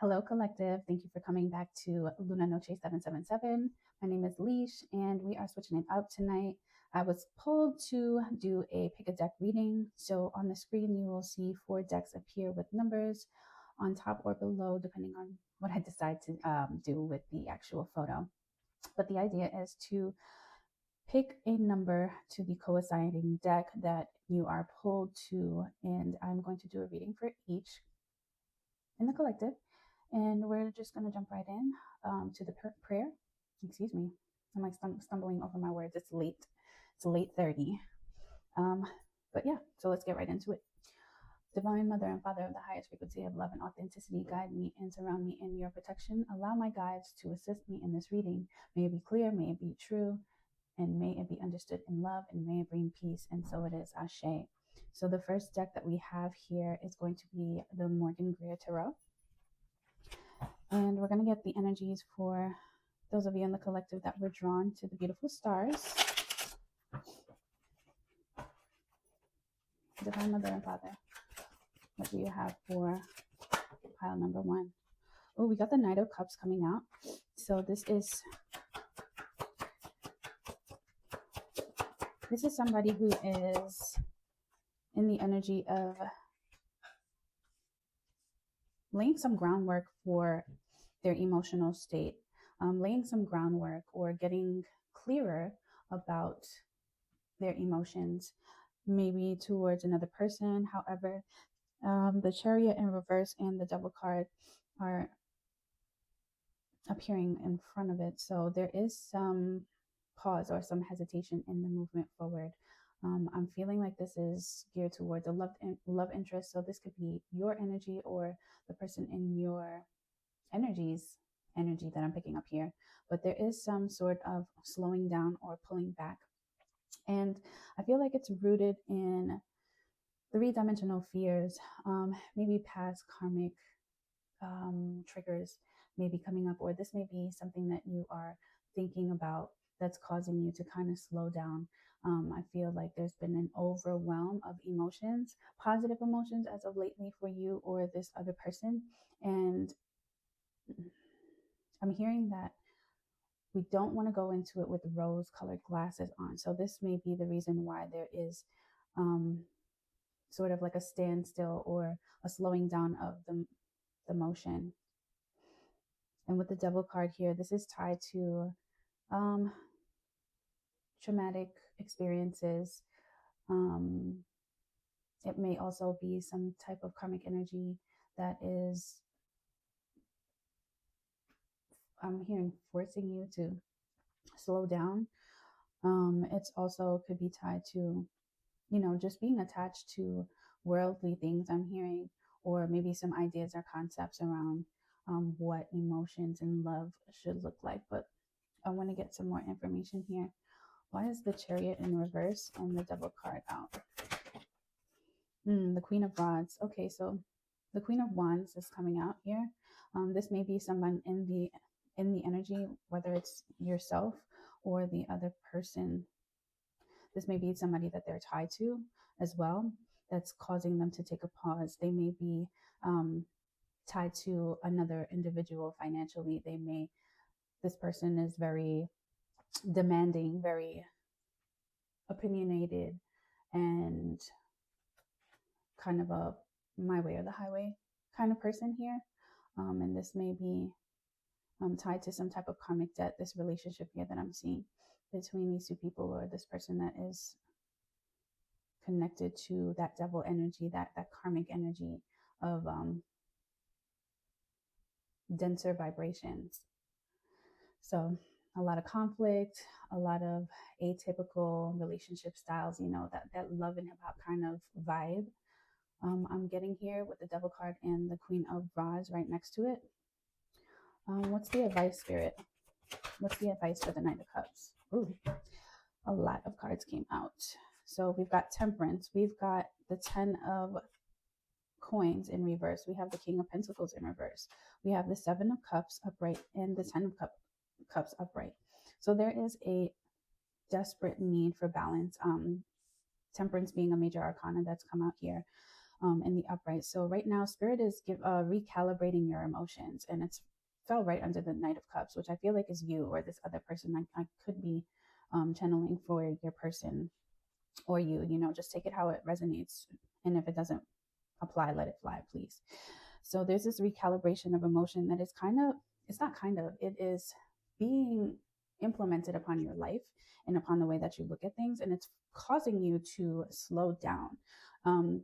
Hello, Collective. Thank you for coming back to Luna Noche 777. My name is Leash, and we are switching it up tonight. I was pulled to do a pick a deck reading. So on the screen, you will see 4 decks appear with numbers on top or below, depending on what I decide to do with the actual photo. But the idea is to pick a number to the coinciding deck that you are pulled to, and I'm going to do a reading for each in the collective. And we're just going to jump right in to the prayer. Excuse me. I'm like stumbling over my words. It's late. It's 8:30. But yeah, so let's get right into it. Divine Mother and Father of the highest frequency of love and authenticity, guide me and surround me in your protection. Allow my guides to assist me in this reading. May it be clear, may it be true, and may it be understood in love, and may it bring peace. And so it is, Ashe. So the first deck that we have here is going to be the Morgan Greer Tarot. And we're going to get the energies for those of you in the collective that were drawn to the beautiful stars. Divine Mother and Father, what do you have for pile number 1? Oh, we got the Knight of Cups coming out. So this is somebody who is in the energy of laying some groundwork for their emotional state, laying some groundwork or getting clearer about their emotions, maybe towards another person. However, the Chariot in reverse and the Devil card are appearing in front of it. So there is some pause or some hesitation in the movement forward. I'm feeling like this is geared towards a love interest. So this could be your energy or the person in your energy that I'm picking up here. But there is some sort of slowing down or pulling back. And I feel like it's rooted in 3-dimensional fears, maybe past karmic triggers may be coming up, or this may be something that you are thinking about that's causing you to kind of slow down. I feel like there's been an overwhelm of emotions, positive emotions as of lately for you or this other person. And I'm hearing that we don't want to go into it with rose-colored glasses on. So this may be the reason why there is sort of like a standstill or a slowing down of the motion. And with the Devil card here, this is tied to traumatic experiences. It may also be some type of karmic energy that is, I'm hearing, forcing you to slow down. It's also could be tied to, just being attached to worldly things, I'm hearing, or maybe some ideas or concepts around what emotions and love should look like. But I want to get some more information here. Why is the Chariot in reverse and the Devil card out? The Queen of Rods. Okay, so the Queen of Wands is coming out here. This may be someone in the energy, whether it's yourself or the other person. This may be somebody that they're tied to as well, that's causing them to take a pause. They may be tied to another individual financially. This person is very demanding, very opinionated, and kind of a my way or the highway kind of person here. And this may be tied to some type of karmic debt, this relationship here that I'm seeing between these two people, or this person that is connected to that devil energy, that karmic energy of denser vibrations. So a lot of conflict, a lot of atypical relationship styles, that love and hip hop kind of vibe. I'm getting here with the Devil card and the Queen of Rods right next to it. What's the advice, Spirit? What's the advice for the Knight of Cups? Ooh, a lot of cards came out. So we've got Temperance. We've got the 10 of Coins in reverse. We have the King of Pentacles in reverse. We have the 7 of Cups upright and the 10 of Cups upright. So there is a desperate need for balance. Temperance being a major arcana that's come out here. in the upright. So right now, Spirit is recalibrating your emotions, and it's fell right under the Knight of Cups, which I feel like is you or this other person. I could be channeling for your person or you, just take it how it resonates. And if it doesn't apply, let it fly, please. So there's this recalibration of emotion that is it is being implemented upon your life and upon the way that you look at things. And it's causing you to slow down.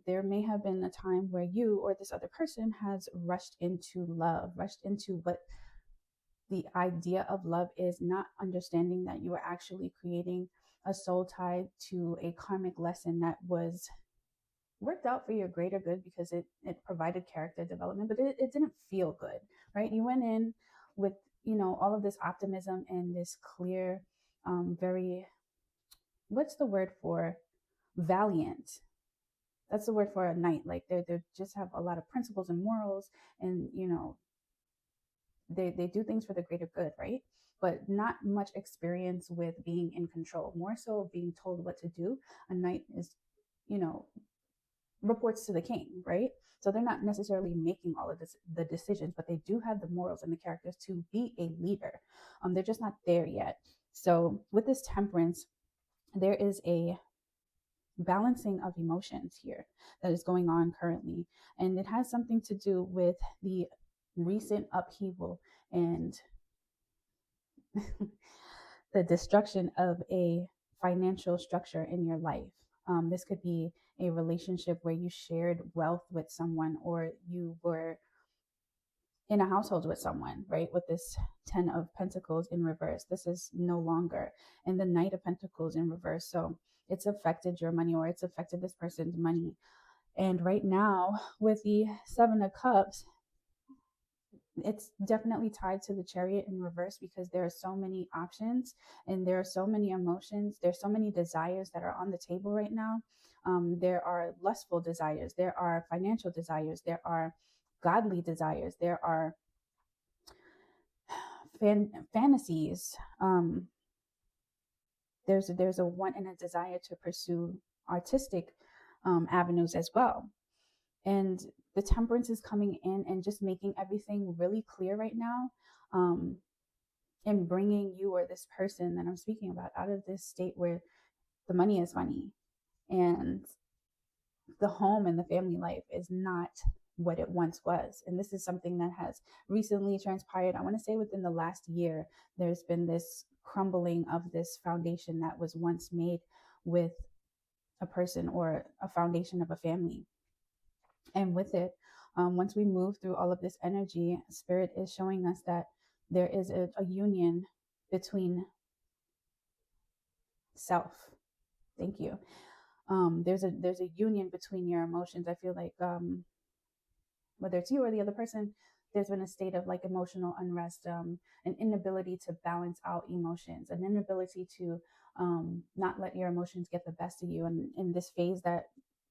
There may have been a time where you or this other person has rushed into love, rushed into what the idea of love is, not understanding that you are actually creating a soul tie to a karmic lesson that was worked out for your greater good because it provided character development, but it didn't feel good, right? You went in with, all of this optimism and this clear, very, what's the word for valiant? That's the word for a knight. Like they just have a lot of principles and morals, and they do things for the greater good, right? But not much experience with being in control, more so being told what to do. A knight is, reports to the king, right? So they're not necessarily making all of the decisions, but they do have the morals and the characters to be a leader. They're just not there yet. So with this temperance, there is a balancing of emotions here that is going on currently. And it has something to do with the recent upheaval and the destruction of a financial structure in your life. This could be a relationship where you shared wealth with someone, or you were in a household with someone, right? With this 10 of Pentacles in reverse, this is no longer, and the Knight of Pentacles in reverse. So it's affected your money, or it's affected this person's money. And right now, with the 7 of Cups, it's definitely tied to the Chariot in reverse, because there are so many options and there are so many emotions. There's so many desires that are on the table right now. There are lustful desires. There are financial desires. There are godly desires. There are fantasies. There's a want and a desire to pursue artistic avenues as well. And the temperance is coming in and just making everything really clear right now, and bringing you or this person that I'm speaking about out of this state where the money is funny and the home and the family life is not what it once was. And this is something that has recently transpired. I want to say within the last year, there's been this crumbling of this foundation that was once made with a person or a foundation of a family. And with it, once we move through all of this energy, Spirit is showing us that there is a union between self. Thank you. There's a union between your emotions. I feel like whether it's you or the other person, there's been a state of like emotional unrest, an inability to balance out emotions, an inability to not let your emotions get the best of you. And in this phase that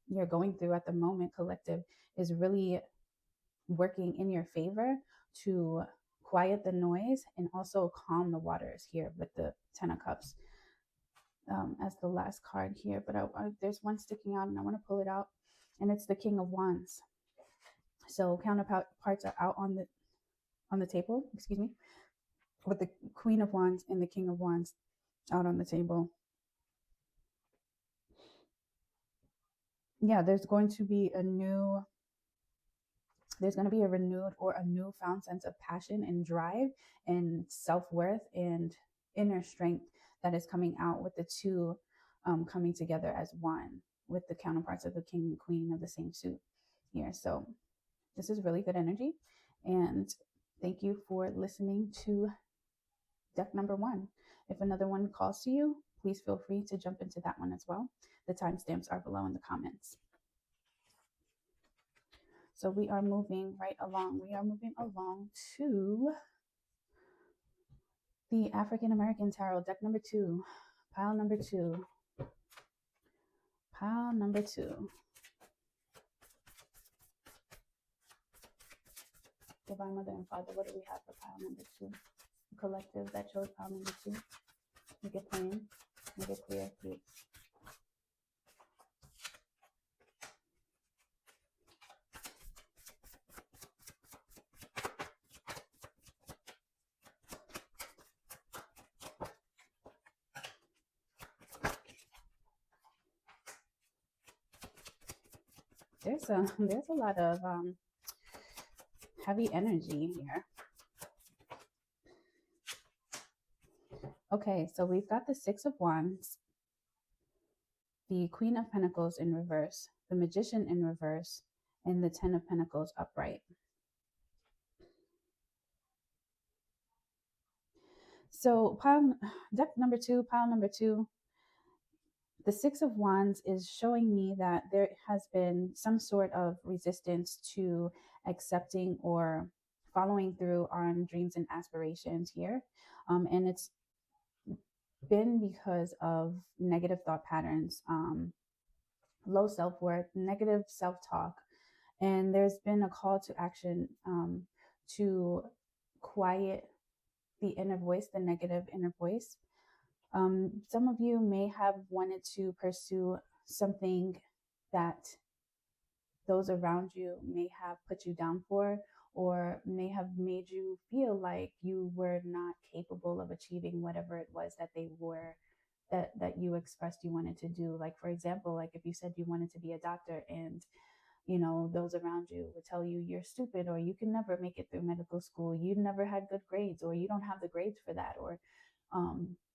you're going through at the moment, collective, is really working in your favor to quiet the noise and also calm the waters here with the 10 of Cups as the last card here. But there's one sticking out and I want to pull it out, and it's the King of Wands. So counterparts are out on the table, excuse me, with the Queen of Wands and the King of Wands out on the table. Yeah, there's going to be a renewed or a newfound sense of passion and drive and self-worth and inner strength that is coming out with the two coming together as one, with the counterparts of the King and Queen of the same suit here. So this is really good energy. And thank you for listening to deck number 1. If another one calls to you, please feel free to jump into that one as well. The timestamps are below in the comments. So we are moving right along. We are moving along to the African American Tarot, deck number 2, pile number 2. Pile number 2. Divine Mother and Father, what do we have for pile number 2? The collective that chose pile number 2. Make it plain, make it clear, please. there's a lot of heavy energy here. Okay, so we've got the Six of Wands, the Queen of Pentacles in reverse, the Magician in reverse, and the Ten of Pentacles upright. So deck number two, pile number two, the Six of Wands is showing me that there has been some sort of resistance to accepting or following through on dreams and aspirations here. And it's been because of negative thought patterns, low self-worth, negative self-talk. And there's been a call to action to quiet the inner voice, the negative inner voice. Some of you may have wanted to pursue something that those around you may have put you down for, or may have made you feel like you were not capable of achieving whatever it was that they were, that you expressed you wanted to do. Like, for example, like if you said you wanted to be a doctor, and those around you would tell you you're stupid, or you can never make it through medical school, you never had good grades, or you don't have the grades for that, or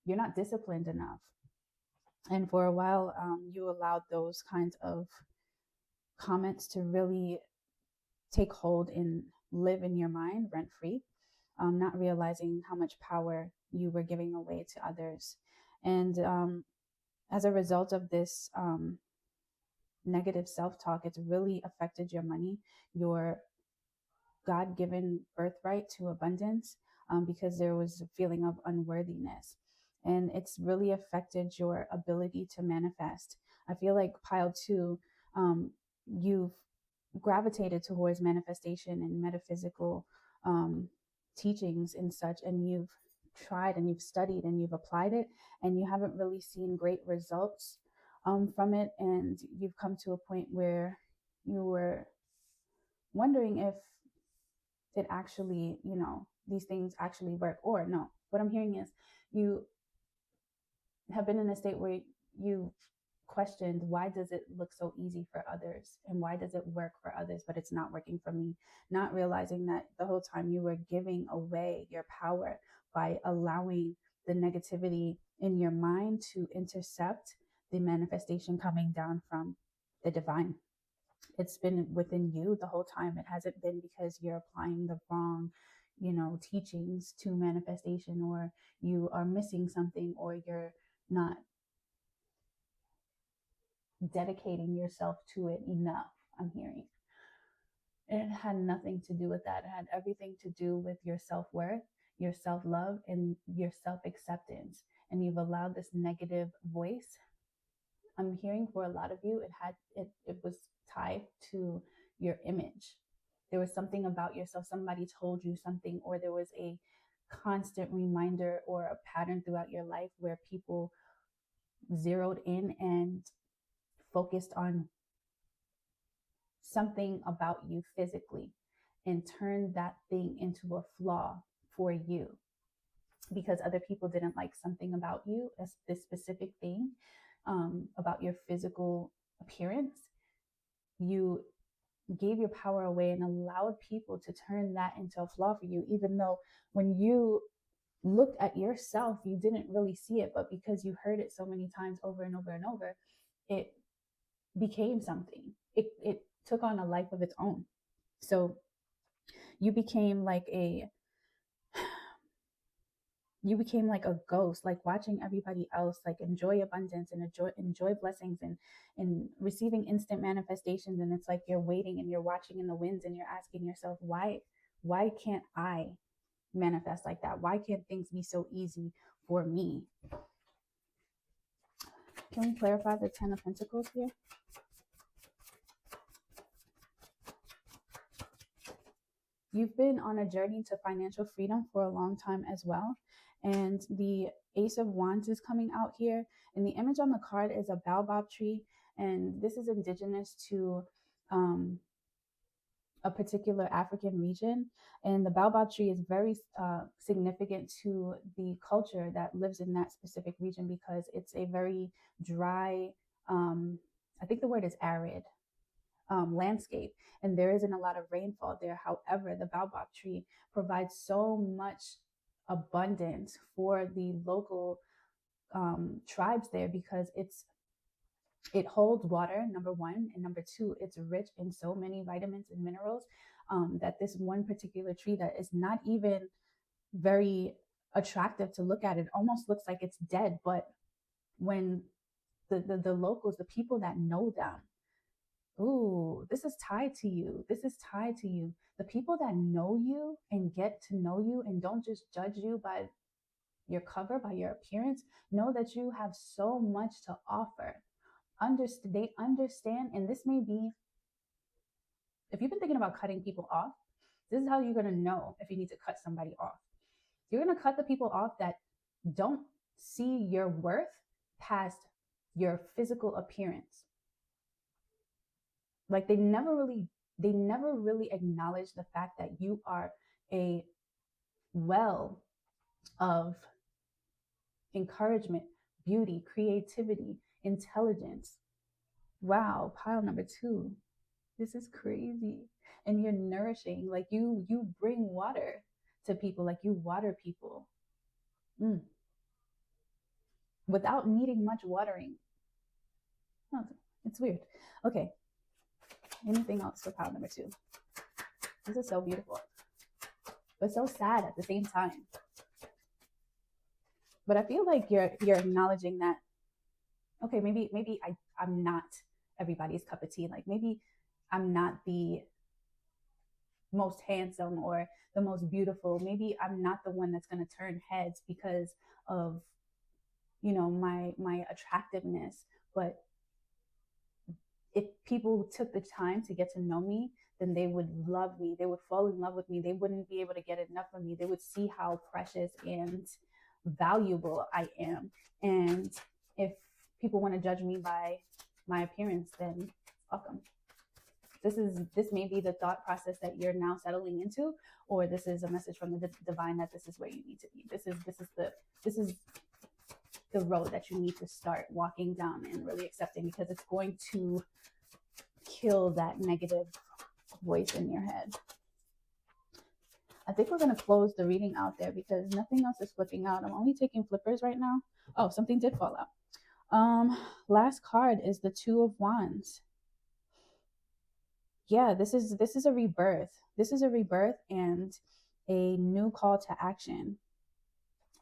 you're not disciplined enough. And for a while, you allowed those kinds of comments to really take hold and live in your mind rent free, not realizing how much power you were giving away to others. And as a result of this negative self-talk, it's really affected your money, your God-given birthright to abundance, because there was a feeling of unworthiness. And it's really affected your ability to manifest. I feel like pile two, you've gravitated towards manifestation and metaphysical teachings and such, and you've tried and you've studied and you've applied it, and you haven't really seen great results from it. And you've come to a point where you were wondering if it actually, these things actually work, or no. What I'm hearing is you have been in a state where you questioned, why does it look so easy for others, and why does it work for others but it's not working for me? Not realizing that the whole time you were giving away your power by allowing the negativity in your mind to intercept the manifestation coming down from the divine. It's been within you the whole time. It hasn't been because you're applying the wrong teachings to manifestation, or you are missing something, or you're not dedicating yourself to it enough. I'm hearing it had nothing to do with that. It had everything to do with your self-worth, your self-love, and your self-acceptance. And you've allowed this negative voice. I'm hearing for a lot of you, it was tied to your image. There was something about yourself. Somebody told you something, or there was a constant reminder or a pattern throughout your life where people zeroed in and focused on something about you physically and turned that thing into a flaw for you, because other people didn't like something about you, as this specific thing about your physical appearance. You gave your power away and allowed people to turn that into a flaw for you, even though when you looked at yourself, you didn't really see it, but because you heard it so many times over and over and over, it became something. It took on a life of its own. So you became like a ghost, like watching everybody else like enjoy abundance and enjoy blessings and receiving instant manifestations, and it's like you're waiting and you're watching in the winds and you're asking yourself, why can't I manifest like that? Why can't things be so easy for me? Can we clarify the Ten of Pentacles here? You've been on a journey to financial freedom for a long time as well. And the Ace of Wands is coming out here. And the image on the card is a baobab tree. And this is indigenous to a particular African region. And the baobab tree is very significant to the culture that lives in that specific region, because it's a very dry, I think the word is arid landscape, and there isn't a lot of rainfall there. However, the baobab tree provides so much abundance for the local tribes there, because it holds water, number one, and number two, it's rich in so many vitamins and minerals, that this one particular tree that is not even very attractive to look at, it almost looks like it's dead, but when the locals, the people that know them, ooh, this is tied to you. This is tied to you. The people that know you and get to know you and don't just judge you by your cover, by your appearance, know that you have so much to offer. They understand, and this may be, if you've been thinking about cutting people off, this is how you're going to know if you need to cut somebody off. You're going to cut the people off that don't see your worth past your physical appearance. Like they never really acknowledge the fact that you are a well of encouragement, beauty, creativity, intelligence. Wow, pile number 2. This is crazy. And you're nourishing, like you bring water to people, like you water people. Without needing much watering. Oh, it's weird. Okay. Anything else for pile number 2? This is so beautiful, but so sad at the same time. But I feel like you're acknowledging that, okay, maybe I'm not everybody's cup of tea. Like maybe I'm not the most handsome or the most beautiful. Maybe I'm not the one that's going to turn heads because of, my attractiveness. But if people took the time to get to know me, then they would love me. They would fall in love with me. They wouldn't be able to get enough of me. They would see how precious and valuable I am. And if people want to judge me by my appearance, then fuck them. This may be the thought process that you're now settling into, or this is a message from the divine that this is where you need to be. This is the road that you need to start walking down and really accepting, because it's going to kill that negative voice in your head. I think we're going to close the reading out there because nothing else is flipping out. I'm only taking flippers right now. Oh, something did fall out. Last card is the 2 of Wands. Yeah, this is a rebirth. This is a rebirth and a new call to action.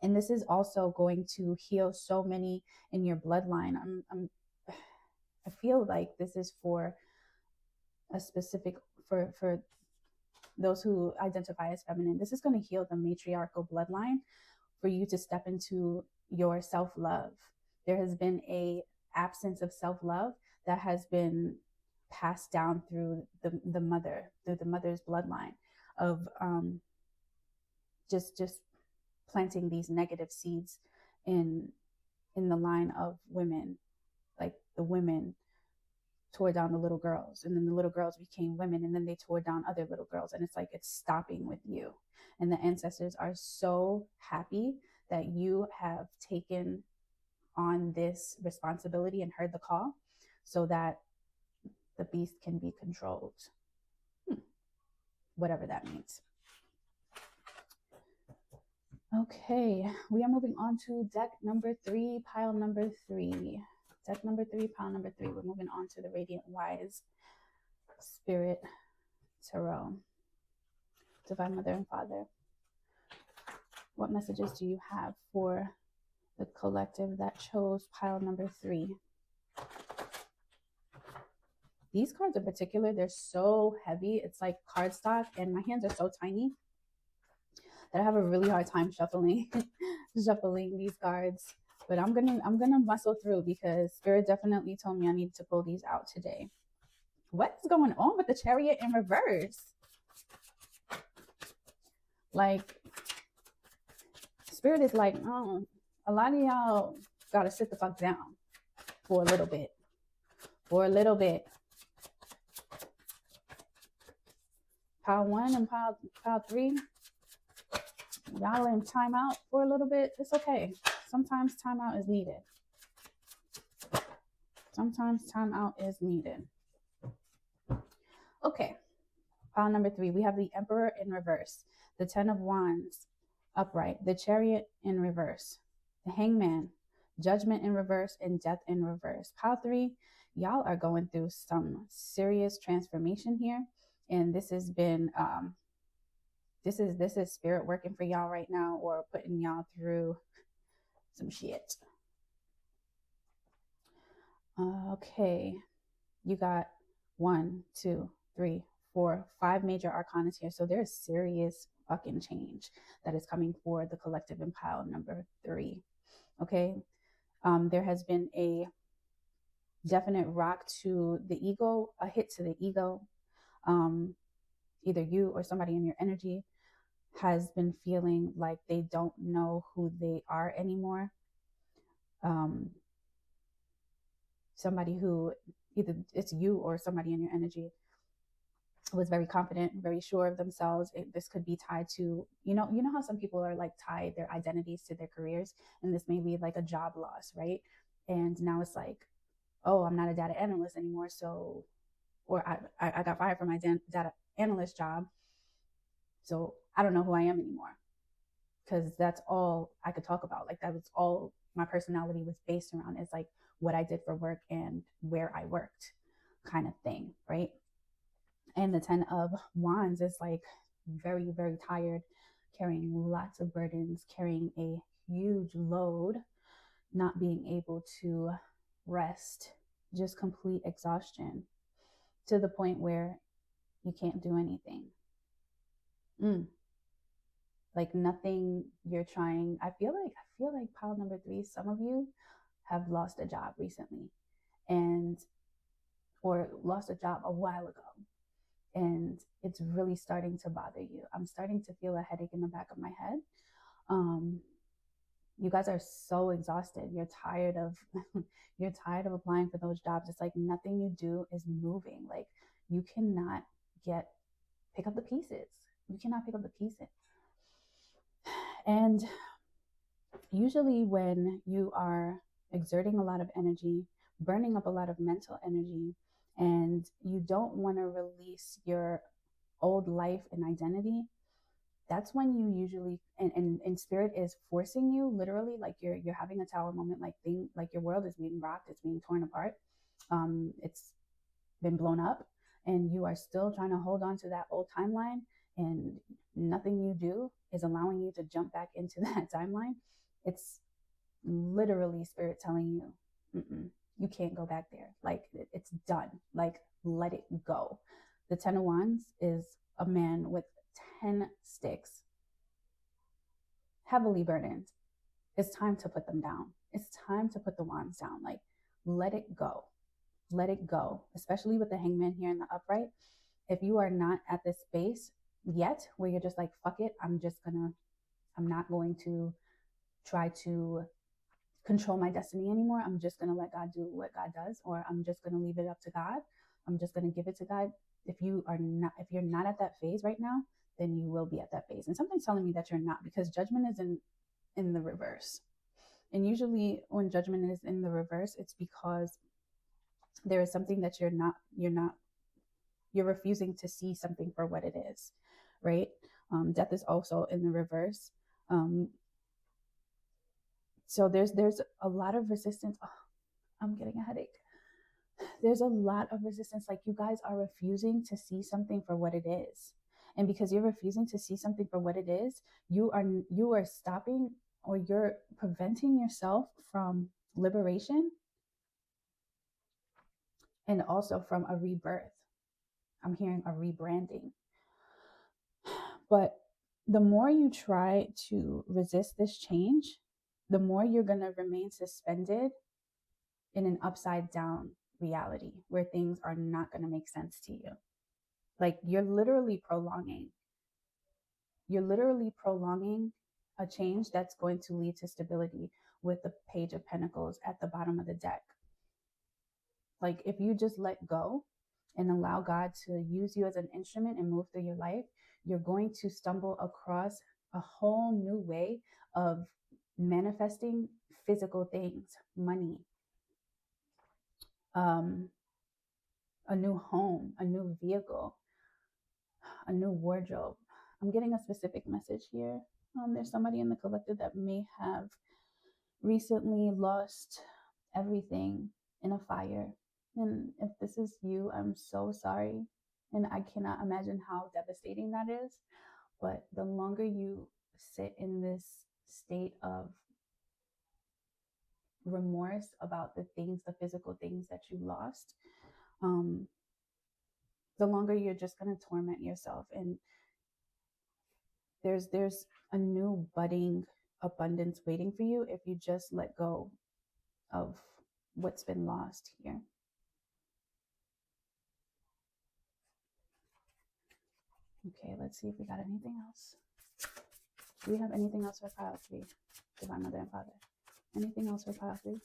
And this is also going to heal so many in your bloodline. I feel like this is for a specific, for those who identify as feminine. This is going to heal the matriarchal bloodline for you to step into your self-love. There has been a absence of self-love that has been passed down through the mother's bloodline of just planting these negative seeds in the line of women. Like the women tore down the little girls, and then the little girls became women, and then they tore down other little girls, and it's like it's stopping with you. And the ancestors are so happy that you have taken on this responsibility and heard the call so that the beast can be controlled. Whatever that means. Okay, we are moving on to deck number 3, pile number 3. Deck number 3, pile number 3. We're moving on to the Radiant Wise Spirit Tarot. Divine Mother and Father, what messages do you have for the collective that chose pile number 3? These cards in particular, they're so heavy. It's like cardstock, and my hands are so tiny that I have a really hard time shuffling these cards. But I'm gonna muscle through because Spirit definitely told me I needed to pull these out today. What's going on with the Chariot in reverse? Like, Spirit is like, oh, a lot of y'all gotta sit the fuck down for a little bit. For a little bit. Pile 1 and pile 3. Y'all in timeout for a little bit. It's okay. Sometimes timeout is needed. Sometimes timeout is needed. Okay, pile number 3, we have the Emperor in reverse, the Ten of Wands upright, the Chariot in reverse, the Hangman, Judgment in reverse, and Death in reverse. Pile 3, y'all are going through some serious transformation here, and this has been this is spirit working for y'all right now, or putting y'all through some shit. Okay, you got 1, 2, 3, 4, 5 major arcanas here. So there's serious fucking change that is coming for the collective in pile number 3. Okay. There has been a definite rock to the ego, a hit to the ego. Either you or somebody in your energy has been feeling like they don't know who they are anymore. Somebody who, either it's you or somebody in your energy, was very confident, very sure of themselves. This could be tied to, you know how some people are like tied their identities to their careers, and this may be like a job loss, right? And now it's like, oh, I'm not a data analyst anymore, so, or I got fired from my data analyst job, so I don't know who I am anymore, because that's all I could talk about. Like, that was all my personality was based around, is like what I did for work and where I worked, kind of thing, right? And the Ten of Wands is like very, very tired, carrying lots of burdens, carrying a huge load, not being able to rest, just complete exhaustion, to the point where you can't do anything. Like nothing you're trying. I feel like pile number 3, some of you have lost a job recently, and or lost a job a while ago, and it's really starting to bother you. I'm starting to feel a headache in the back of my head. You guys are so exhausted. You're tired of you're tired of applying for those jobs. It's like nothing you do is moving. Like you cannot pick up the pieces. You cannot pick up the pieces. And usually when you are exerting a lot of energy, burning up a lot of mental energy, and you don't want to release your old life and identity, that's when you usually, and spirit is forcing you, literally, like you're having a tower moment, like your world is being rocked, it's being torn apart, it's been blown up, and you are still trying to hold on to that old timeline, and nothing you do is allowing you to jump back into that timeline. It's literally spirit telling you, you can't go back there. Like it's done. Like let it go. The Ten of Wands is a man with 10 sticks, heavily burdened. It's time to put them down. It's time to put the wands down. Like let it go. Let it go. Especially with the Hangman here in the upright. If you are not at this space yet where you're just like, fuck it, I'm not going to try to control my destiny anymore. I'm just going to let God do what God does, or I'm just going to leave it up to God. I'm just going to give it to God. If you're not at that phase right now, then you will be at that phase. And something's telling me that you're not, because judgment is in the reverse. And usually when judgment is in the reverse, it's because there is something that you're refusing to see something for what it is, right? Death is also in the reverse. So there's a lot of resistance. Oh, I'm getting a headache. There's a lot of resistance. Like you guys are refusing to see something for what it is. And because you're refusing to see something for what it is, you are stopping, or you're preventing yourself from liberation, and also from a rebirth. I'm hearing a rebranding. But the more you try to resist this change, the more you're going to remain suspended in an upside down reality where things are not going to make sense to you. Like you're literally prolonging a change that's going to lead to stability, with the Page of Pentacles at the bottom of the deck. Like if you just let go and allow God to use you as an instrument and move through your life, you're going to stumble across a whole new way of manifesting physical things, money, a new home, a new vehicle, a new wardrobe. I'm getting a specific message here. There's somebody in the collective that may have recently lost everything in a fire. And if this is you, I'm so sorry. And I cannot imagine how devastating that is. But the longer you sit in this state of remorse about the things, the physical things that you lost, the longer you're just going to torment yourself. And there's a new budding abundance waiting for you if you just let go of what's been lost here. Okay, let's see if we got anything else. Do we have anything else for pile 3? Divine Mother and Father. Anything else for pile 3?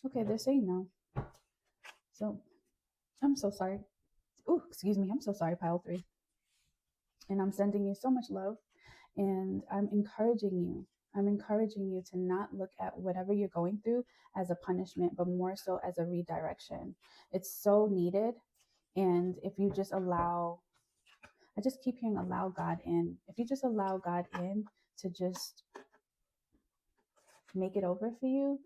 Okay, they're saying no. So, I'm so sorry. Oh, excuse me. I'm so sorry, pile 3. And I'm sending you so much love. And I'm encouraging you. I'm encouraging you to not look at whatever you're going through as a punishment, but more so as a redirection. It's so needed. And if you just allow, I just keep hearing allow God in. If you just allow God in to just make it over for you,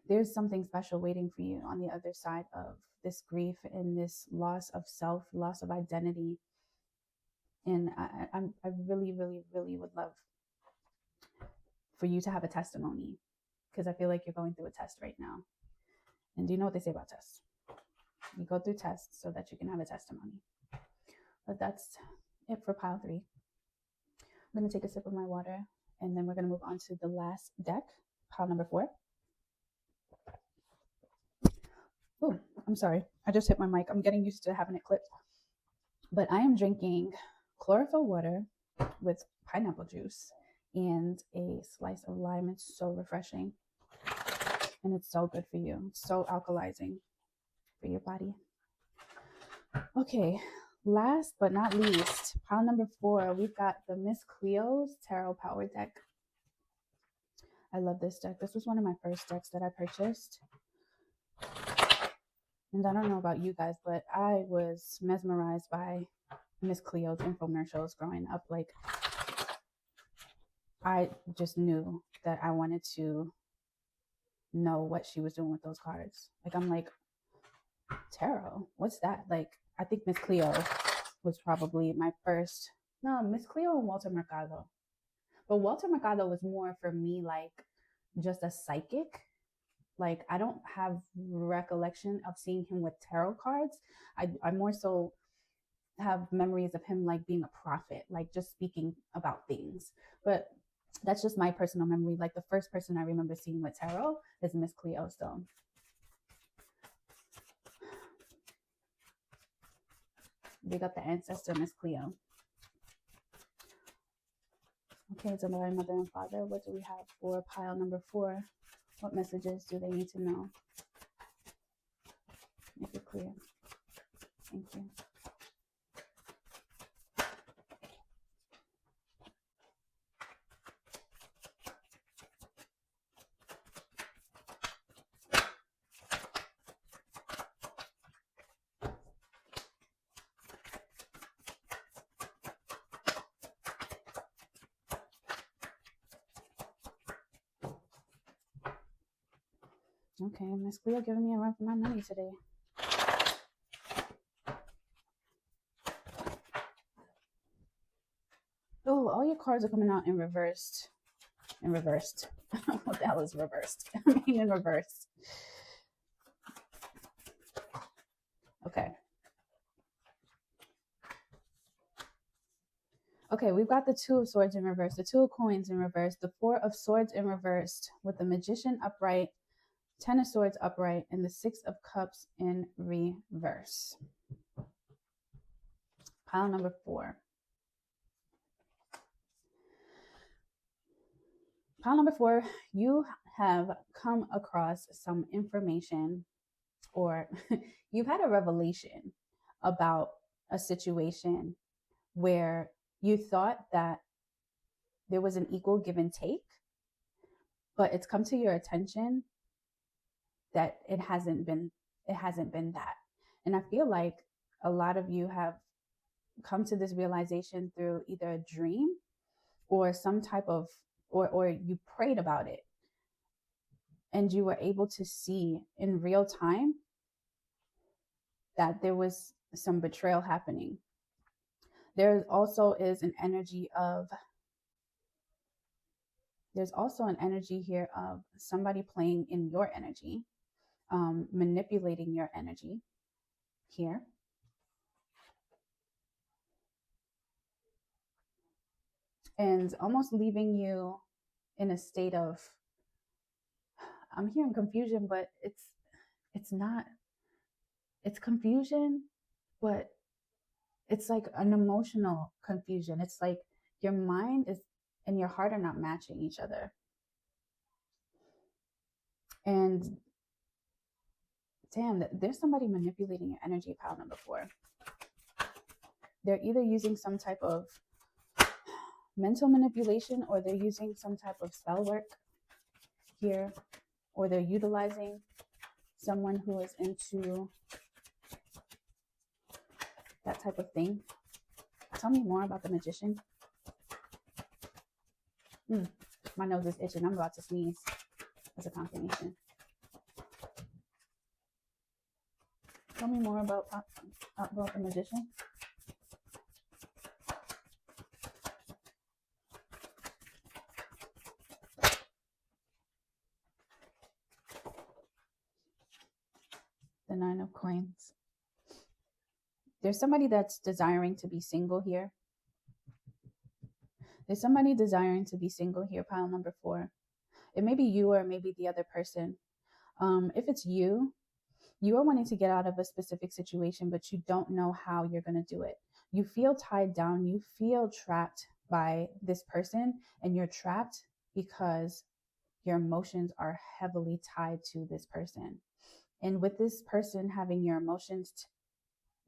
there's something special waiting for you on the other side of this grief and this loss of self, loss of identity. And I really, really, really would love for you to have a testimony, because I feel like you're going through a test right now. And do you know what they say about tests? You go through tests so that you can have a testimony. But that's it for pile 3. I'm going to take a sip of my water, and then we're going to move on to the last deck, pile number 4. Oh, I'm sorry. I just hit my mic. I'm getting used to having it clipped. But I am drinking chlorophyll water with pineapple juice and a slice of lime. It's so refreshing. And it's so good for you. It's so alkalizing for your body. Okay, last but not least, pile number 4, we've got the Miss Cleo's Tarot Power Deck. I love this deck. This was one of my first decks that I purchased. And I don't know about you guys, but I was mesmerized by Miss Cleo's infomercials growing up. Like, I just knew that I wanted to know what she was doing with those cards. Like, I'm like, tarot, what's that? Like, I think Miss Cleo was probably my first. No, Miss Cleo and Walter Mercado. But Walter Mercado was more for me like just a psychic. Like, I don't have recollection of seeing him with tarot cards. I more so have memories of him like being a prophet, like just speaking about things. But that's just my personal memory. Like, the first person I remember seeing with tarot is Miss Cleo. So big up the ancestor, Miss Cleo. Okay, Divine Mother and Father, what do we have for pile number 4? What messages do they need to know? Make it clear. Thank you. Okay, Miss Cleo giving me a run for my money today. Oh, all your cards are coming out in reversed. In reversed. What the hell is reversed? I mean, in reverse. Okay. Okay, we've got the 2 of Swords in reverse, the 2 of Coins in reverse, the 4 of Swords in reversed, with the Magician upright, 10 of Swords upright, and the 6 of Cups in reverse. Pile number 4. Pile number 4, you have come across some information, or you've had a revelation about a situation where you thought that there was an equal give and take, but it's come to your attention that it hasn't been that. And I feel like a lot of you have come to this realization through either a dream or some type of, or you prayed about it and you were able to see in real time that there was some betrayal happening. There also is an energy of, there's also an energy here of somebody playing in your energy, manipulating your energy here. And almost leaving you in a state of, I'm hearing confusion, but it's not, it's confusion, but it's like an emotional confusion. It's like your mind is and your heart are not matching each other. And damn, there's somebody manipulating your energy, pile number 4. They're either using some type of mental manipulation, or they're using some type of spell work here, or they're utilizing someone who is into that type of thing. Tell me more about the magician. My nose is itching. I'm about to sneeze. As a confirmation. Tell me more about the magician. The 9 of Coins. There's somebody that's desiring to be single here. There's somebody desiring to be single here, pile number 4. It may be you or maybe the other person. If it's you, you are wanting to get out of a specific situation, but you don't know how you're going to do it. You feel tied down. You feel trapped by this person, and you're trapped because your emotions are heavily tied to this person. And with this person having your emotions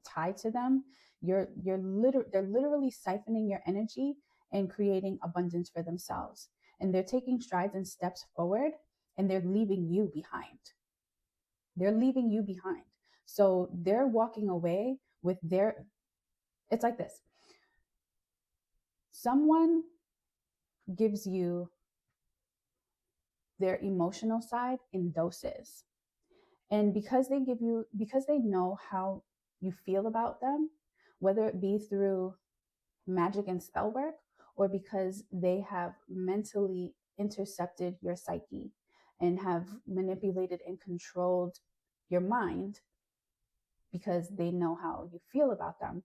tied to them, they're literally siphoning your energy and creating abundance for themselves. And they're taking strides and steps forward, and they're leaving you behind. They're leaving you behind. So they're walking away with their, it's like this. Someone gives you their emotional side in doses. And because they know how you feel about them, whether it be through magic and spell work, or because they have mentally intercepted your psyche and have manipulated and controlled your mind because they know how you feel about them,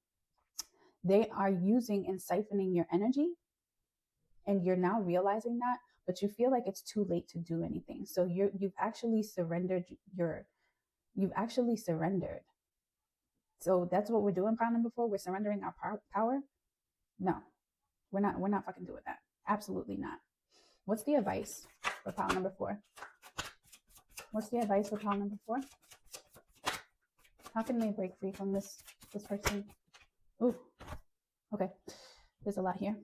they are using and siphoning your energy, and you're now realizing that, but you feel like it's too late to do anything. So you've actually surrendered. So that's what we're doing, pile number 4. We're surrendering our power. No, we're not fucking doing that. Absolutely not. What's the advice for pile number 4? What's the advice for pile number 4? How can they break free from this person? Ooh, okay. There's a lot here.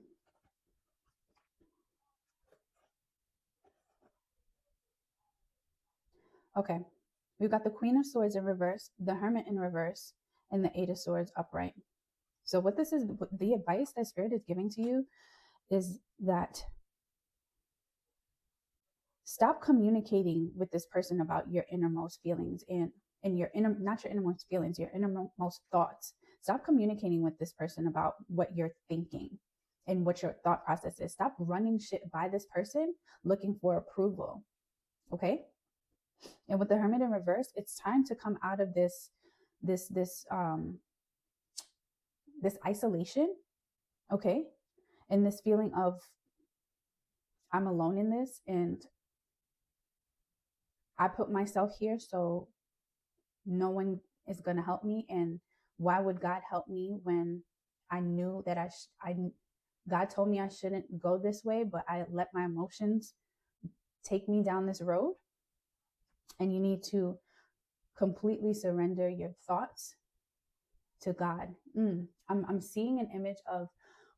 Okay. We've got the Queen of Swords in reverse, the Hermit in reverse, and the 8 of Swords upright. So what this is, the advice that Spirit is giving to you is that stop communicating with this person about your innermost feelings and your not your innermost feelings, your innermost thoughts. Stop communicating with this person about what you're thinking and what your thought process is. Stop running shit by this person looking for approval. Okay? And with the Hermit in reverse, it's time to come out of this isolation, okay? And this feeling of I'm alone in this, and I put myself here so no one is going to help me. And why would God help me when I knew that God told me I shouldn't go this way, but I let my emotions take me down this road? And you need to completely surrender your thoughts to God. I'm seeing an image of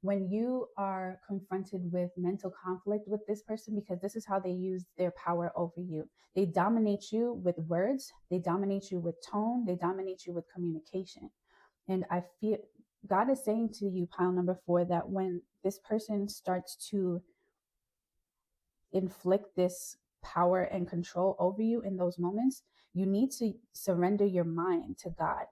when you are confronted with mental conflict with this person, because this is how they use their power over you. They dominate you with words, they dominate you with tone, they dominate you with communication. And I feel God is saying to you, pile number 4, that when this person starts to inflict this power and control over you in those moments, you need to surrender your mind to God.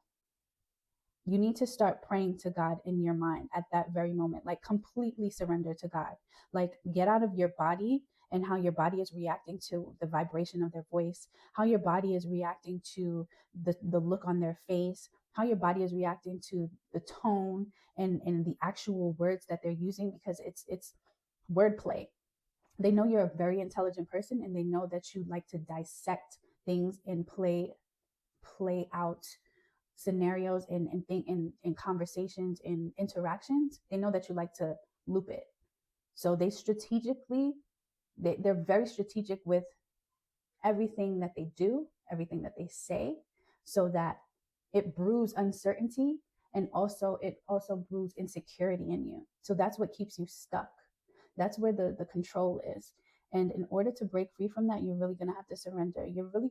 You need to start praying to God in your mind at that very moment, like completely surrender to God. Like get out of your body and how your body is reacting to the vibration of their voice, how your body is reacting to the look on their face, how your body is reacting to the tone and the actual words that they're using, because it's wordplay. They know you're a very intelligent person, and they know that you like to dissect things and play out scenarios in conversations, in interactions. They know that you like to loop it. So they're very strategic with everything that they do, everything that they say, so that it brews uncertainty, and it also brews insecurity in you. So that's what keeps you stuck. That's where the control is. And in order to break free from that, you're really going to have to surrender. You're going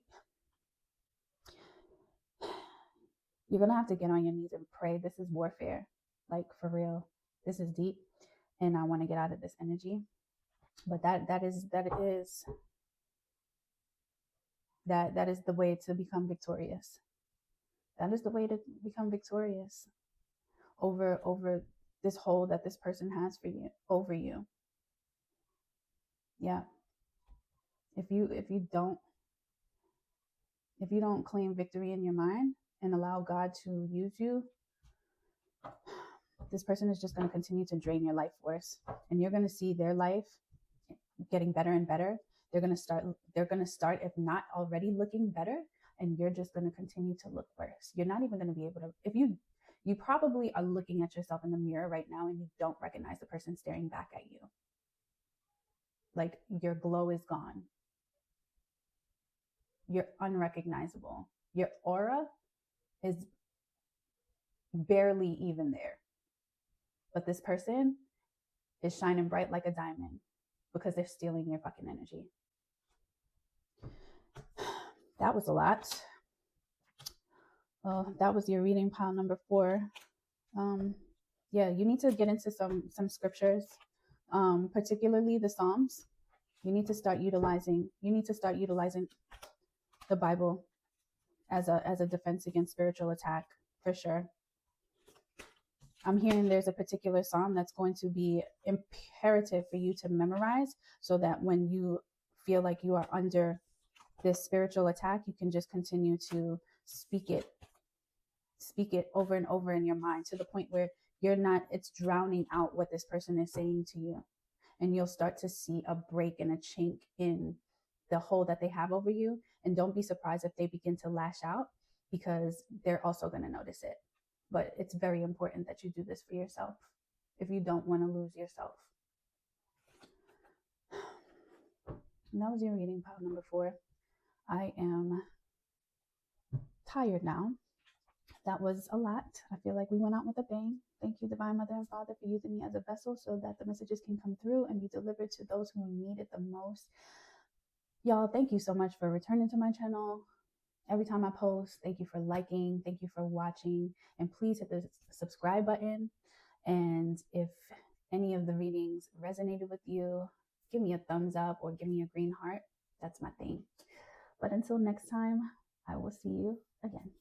to have to get on your knees and pray. This is warfare, like for real. This is deep, and I want to get out of this energy. But that is the way to become victorious. That is the way to become victorious over this hold that this person has over you. Yeah. If you don't claim victory in your mind and allow God to use you, this person is just going to continue to drain your life force, and you're going to see their life getting better and better. They're going to start, if not already, looking better, and you're just going to continue to look worse. You're not even going to be able to, if you probably are looking at yourself in the mirror right now and you don't recognize the person staring back at you. Like your glow is gone. You're unrecognizable. Your aura is barely even there. But this person is shining bright like a diamond because they're stealing your fucking energy. That was a lot. Well, that was your reading, pile number 4. Yeah, you need to get into some scriptures, particularly the Psalms. You need to start utilizing the Bible as a defense against spiritual attack, for sure. I'm hearing there's a particular psalm that's going to be imperative for you to memorize, so that when you feel like you are under this spiritual attack, you can just continue to speak it over and over in your mind, to the point where it's drowning out what this person is saying to you. And you'll start to see a break and a chink in the hold that they have over you. And don't be surprised if they begin to lash out, because they're also going to notice it. But it's very important that you do this for yourself if you don't want to lose yourself. And that was your reading, pile number 4. I am tired now. That was a lot. I feel like we went out with a bang. Thank you, Divine Mother and Father, for using me as a vessel so that the messages can come through and be delivered to those who need it the most. Y'all, thank you so much for returning to my channel. Every time I post, thank you for liking, thank you for watching, and please hit the subscribe button. And if any of the readings resonated with you, give me a thumbs up or give me a green heart. That's my thing. But until next time, I will see you again.